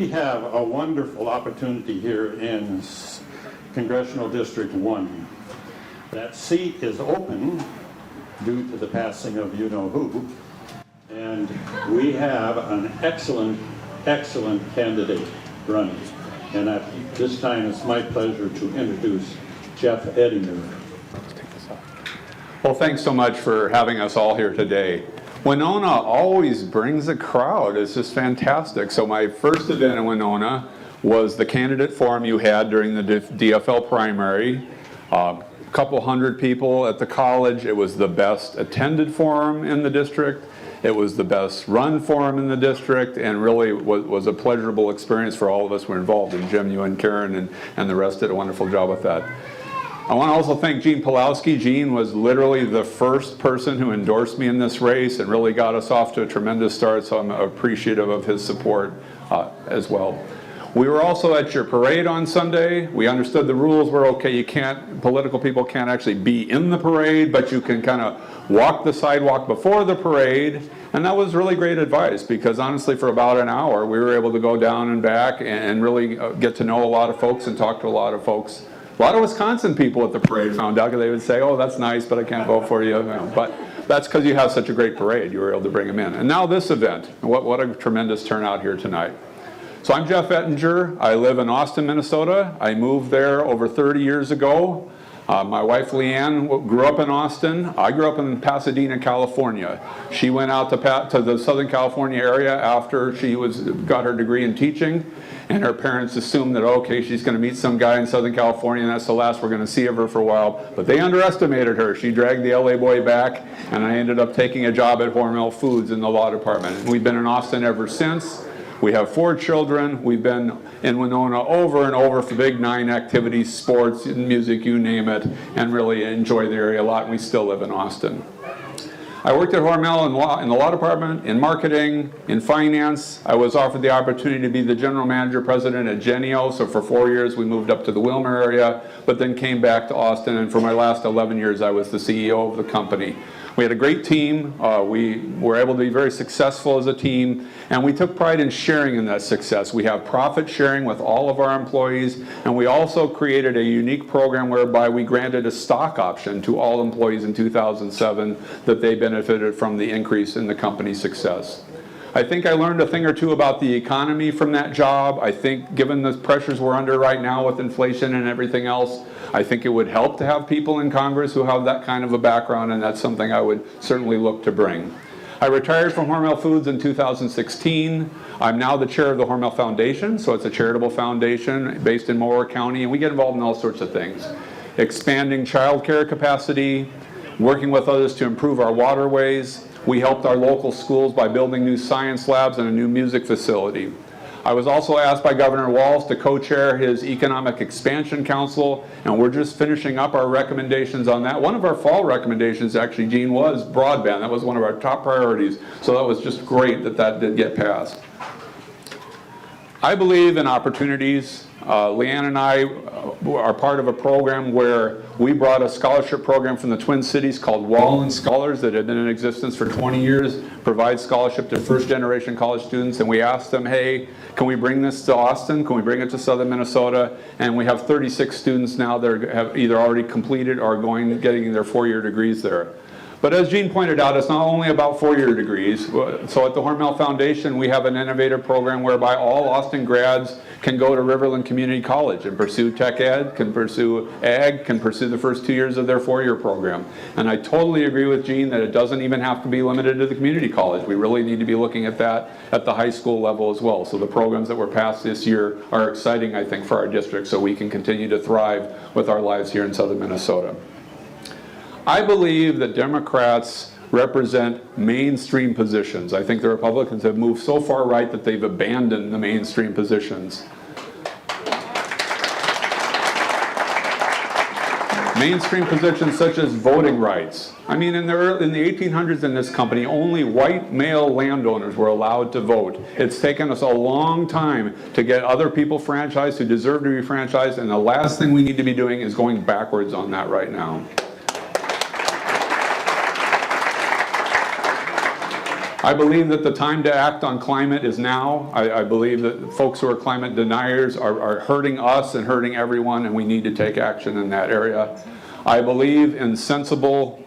We have a wonderful opportunity here in Congressional District 1. That seat is open due to the passing of you-know-who, and we have an excellent candidate running. And at this time, it's my pleasure to introduce Jeff Ettinger. Well, thanks so much for having us all here today. Winona always brings a crowd. It's just fantastic. So my first event in Winona was the candidate forum you had during the DFL primary. A couple hundred people at the college. It was the best attended forum in the district. It was the best run forum in the district, and really was a pleasurable experience for all of us who were involved. And Jim, you and Karen and the rest did a wonderful job with that. I want to also thank Gene Pulowski. Gene was literally the first person who endorsed me in this race and really got us off to a tremendous start, so I'm appreciative of his support as well. We were also at your parade on Sunday. We understood the rules were okay. Political people can't actually be in the parade, but you can kind of walk the sidewalk before the parade. And that was really great advice, because honestly, for about an hour, we were able to go down and back and really get to know a lot of folks and talk to a lot of folks. A lot of Wisconsin people at the parade found out, because they would say, oh, that's nice, but I can't vote for you. But that's because you have such a great parade. You were able to bring them in. And now this event. What a tremendous turnout here tonight. So I'm Jeff Ettinger. I live in Austin, Minnesota. I moved there over 30 years ago. My wife Leanne grew up in Austin. I grew up in Pasadena, California. She went out to the Southern California area after she got her degree in teaching, and her parents assumed that, okay, she's going to meet some guy in Southern California, and that's the last we're going to see of her for a while. But they underestimated her. She dragged the LA boy back, and I ended up taking a job at Hormel Foods in the law department. And we've been in Austin ever since. We have 4 children. We've been in Winona over and over for big 9 activities, sports, music, you name it, and really enjoy the area a lot, and we still live in Austin. I worked at Hormel in the law department, in marketing, in finance. I was offered the opportunity to be the general manager president at Genio, so for 4 years we moved up to the Wilmer area, but then came back to Austin, and for my last 11 years I was the CEO of the company. We had a great team. We were able to be very successful as a team, and we took pride in sharing in that success. We have profit sharing with all of our employees, and we also created a unique program whereby we granted a stock option to all employees in 2007 that they benefited from the increase in the company's success. I think I learned a thing or two about the economy from that job. I think given the pressures we're under right now with inflation and everything else, I think it would help to have people in Congress who have that kind of a background, and that's something I would certainly look to bring. I retired from Hormel Foods in 2016. I'm now the chair of the Hormel Foundation, so it's a charitable foundation based in Moore County, and we get involved in all sorts of things. Expanding child care capacity, working with others to improve our waterways. We helped our local schools by building new science labs and a new music facility. I was also asked by Governor Walz to co-chair his Economic Expansion Council, and we're just finishing up our recommendations on that. One of our fall recommendations, actually, Gene, was broadband. That was one of our top priorities, so that was just great that that did get passed. I believe in opportunities. Leanne and I are part of a program where we brought a scholarship program from the Twin Cities called Wallen Scholars that had been in existence for 20 years, provides scholarship to first-generation college students, and we asked them, hey, can we bring this to Austin? Can we bring it to Southern Minnesota? And we have 36 students now that have either already completed or getting their 4-year degrees there. But as Gene pointed out, it's not only about 4-year degrees. So at the Hormel Foundation, we have an innovative program whereby all Austin grads can go to Riverland Community College and pursue tech ed, can pursue ag, can pursue the first 2 years of their 4-year program. And I totally agree with Gene that it doesn't even have to be limited to the community college. We really need to be looking at that at the high school level as well. So the programs that were passed this year are exciting, I think, for our district, so we can continue to thrive with our lives here in Southern Minnesota. I believe that Democrats represent mainstream positions. I think the Republicans have moved so far right that they've abandoned the mainstream positions. Mainstream positions such as voting rights. I mean, in the 1800s in this company, only white male landowners were allowed to vote. It's taken us a long time to get other people franchised who deserve to be franchised, and the last thing we need to be doing is going backwards on that right now. I believe that the time to act on climate is now. I believe that folks who are climate deniers are hurting us and hurting everyone, and we need to take action in that area. I believe in sensible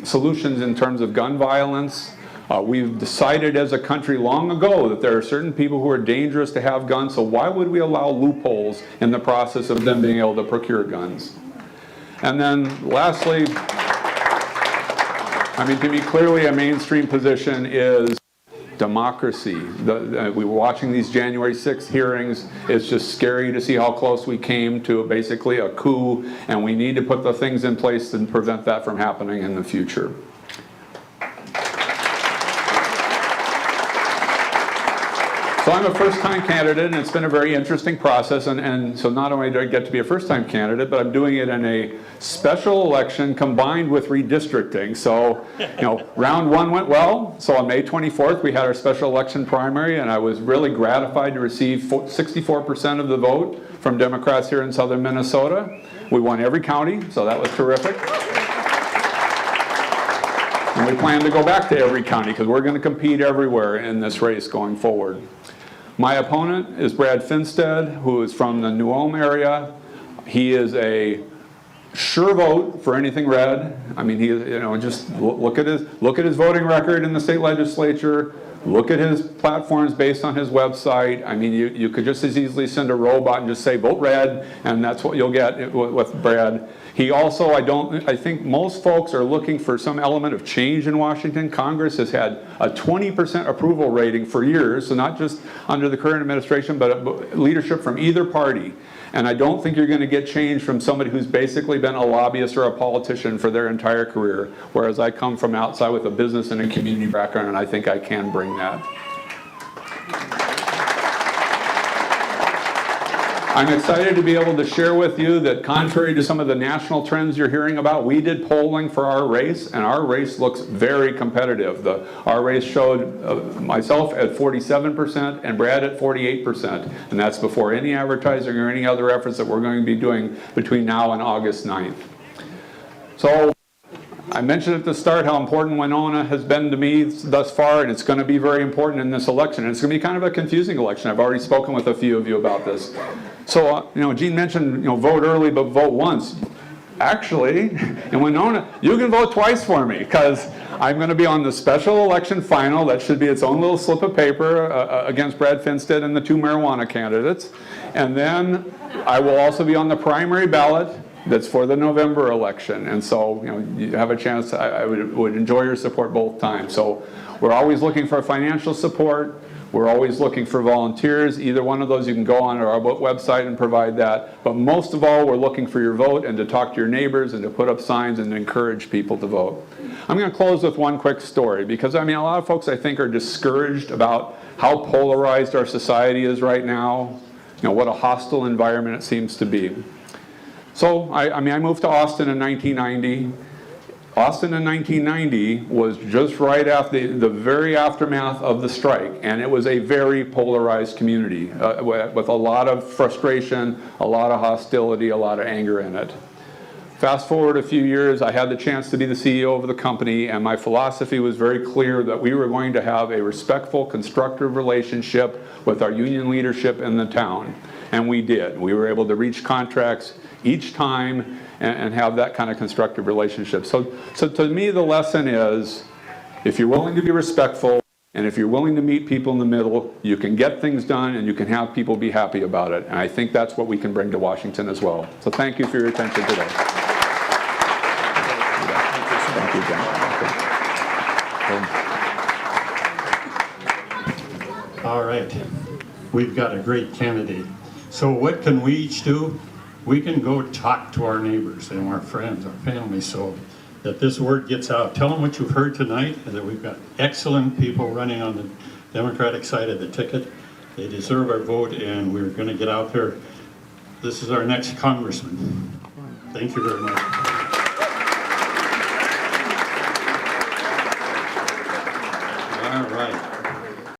solutions in terms of gun violence. We've decided as a country long ago that there are certain people who are dangerous to have guns, so why would we allow loopholes in the process of them being able to procure guns? And then lastly, I mean, to me, clearly a mainstream position is democracy. We were watching these January 6th hearings. It's just scary to see how close we came to basically a coup, and we need to put the things in place to prevent that from happening in the future. So I'm a first-time candidate, and it's been a very interesting process, and so not only do I get to be a first-time candidate, but I'm doing it in a special election combined with redistricting. So, you know, round one went well. So on May 24th, we had our special election primary, and I was really gratified to receive 64% of the vote from Democrats here in southern Minnesota. We won every county, so that was terrific. And we plan to go back to every county because we're going to compete everywhere in this race going forward. My opponent is Brad Finstead, who is from the New Ulm area. He is a sure vote for anything red. I mean, he, you know, just look at his voting record in the state legislature. Look at his platforms based on his website. I mean, you could just as easily send a robot and just say vote red, and that's what you'll get with Brad. He also, I think most folks are looking for some element of change in Washington. Congress has had a 20% approval rating for years, so not just under the current administration, but leadership from either party. And I don't think you're going to get change from somebody who's basically been a lobbyist or a politician for their entire career, whereas I come from outside with a business and a community background, and I think I can bring that. I'm excited to be able to share with you that contrary to some of the national trends you're hearing about, we did polling for our race, and our race looks very competitive. Our race showed myself at 47% and Brad at 48%, and that's before any advertising or any other efforts that we're going to be doing between now and August 9th. So I mentioned at the start how important Winona has been to me thus far, and it's going to be very important in this election. And it's going to be kind of a confusing election. I've already spoken with a few of you about this. So, you know, Gene mentioned, you know, vote early but vote once. Actually, in Winona, you can vote twice for me because I'm going to be on the special election final. That should be its own little slip of paper against Brad Finstead and the two marijuana candidates. And then I will also be on the primary ballot that's for the November election. And so, you know, you have a chance. I would enjoy your support both times. So we're always looking for financial support. We're always looking for volunteers. Either one of those, you can go on our website and provide that. But most of all, we're looking for your vote and to talk to your neighbors and to put up signs and encourage people to vote. I'm going to close with one quick story because, I mean, a lot of folks, I think, are discouraged about how polarized our society is right now. You know, what a hostile environment it seems to be. So, I moved to Austin in 1990. Austin in 1990 was just right after the very aftermath of the strike, and it was a very polarized community with a lot of frustration, a lot of hostility, a lot of anger in it. Fast forward a few years, I had the chance to be the CEO of the company, and my philosophy was very clear that we were going to have a respectful, constructive relationship with our union leadership in the town, and we did. We were able to reach contracts each time and have that kind of constructive relationship. So to me, the lesson is, if you're willing to be respectful, and if you're willing to meet people in the middle, you can get things done and you can have people be happy about it. And I think that's what we can bring to Washington as well. So thank you for your attention today. Thank you, John. All right, we've got a great candidate. So what can we each do? We can go talk to our neighbors and our friends, our family, so that this word gets out. Tell them what you've heard tonight, and that we've got excellent people running on the Democratic side of the ticket. They deserve our vote, and we're going to get out there. This is our next congressman. Thank you very much.